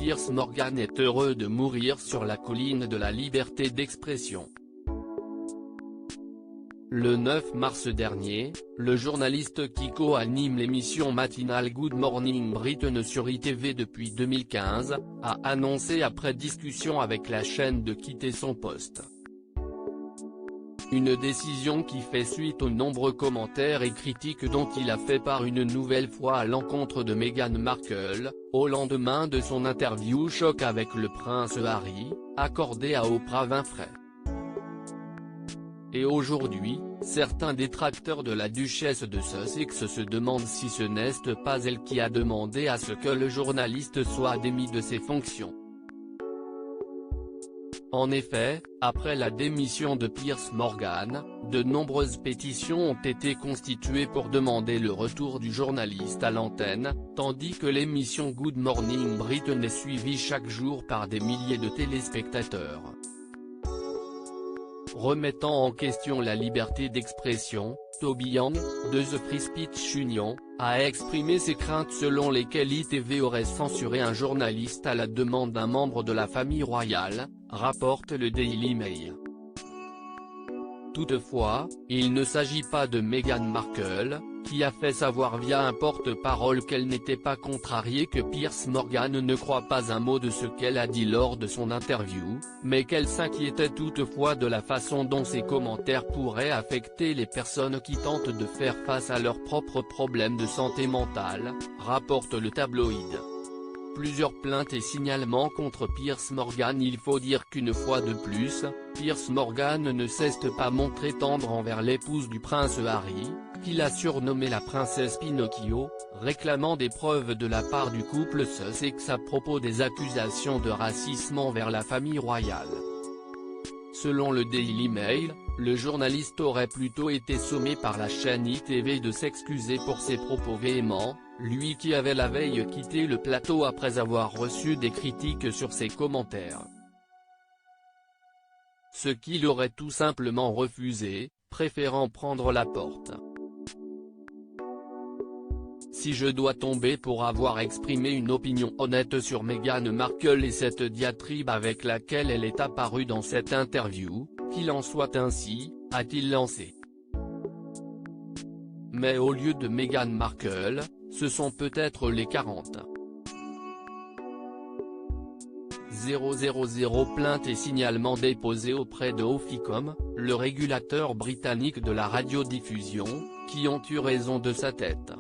Piers Morgan est heureux de mourir sur la colline de la liberté d'expression. Le 9 mars dernier, le journaliste qui co-anime l'émission matinale Good Morning Britain sur ITV depuis 2015, a annoncé après discussion avec la chaîne de quitter son poste. Une décision qui fait suite aux nombreux commentaires et critiques dont il a fait part une nouvelle fois à l'encontre de Meghan Markle, au lendemain de son interview choc avec le prince Harry, accordée à Oprah Winfrey. Et aujourd'hui, certains détracteurs de la duchesse de Sussex se demandent si ce n'est pas elle qui a demandé à ce que le journaliste soit démis de ses fonctions. En effet, après la démission de Piers Morgan, de nombreuses pétitions ont été constituées pour demander le retour du journaliste à l'antenne, tandis que l'émission Good Morning Britain est suivie chaque jour par des milliers de téléspectateurs. Remettant en question la liberté d'expression, Toby Young, de The Free Speech Union, a exprimé ses craintes selon lesquelles ITV aurait censuré un journaliste à la demande d'un membre de la famille royale, rapporte le Daily Mail. Toutefois, il ne s'agit pas de Meghan Markle, qui a fait savoir via un porte-parole qu'elle n'était pas contrariée que Piers Morgan ne croit pas un mot de ce qu'elle a dit lors de son interview, mais qu'elle s'inquiétait toutefois de la façon dont ses commentaires pourraient affecter les personnes qui tentent de faire face à leurs propres problèmes de santé mentale, rapporte le tabloïd. Plusieurs plaintes et signalements contre Piers Morgan. Il faut dire qu'une fois de plus, Piers Morgan ne s'est pas montré tendre envers l'épouse du prince Harry, qu'il a surnommée la princesse Pinocchio, réclamant des preuves de la part du couple Sussex à propos des accusations de racisme envers la famille royale. Selon le Daily Mail, le journaliste aurait plutôt été sommé par la chaîne ITV de s'excuser pour ses propos véhéments, lui qui avait la veille quitté le plateau après avoir reçu des critiques sur ses commentaires. Ce qu'il aurait tout simplement refusé, préférant prendre la porte. Si je dois tomber pour avoir exprimé une opinion honnête sur Meghan Markle et cette diatribe avec laquelle elle est apparue dans cette interview, qu'il en soit ainsi, a-t-il lancé. Mais au lieu de Meghan Markle, ce sont peut-être les 40 000 plaintes et signalements déposés auprès de Ofcom, le régulateur britannique de la radiodiffusion, qui ont eu raison de sa tête.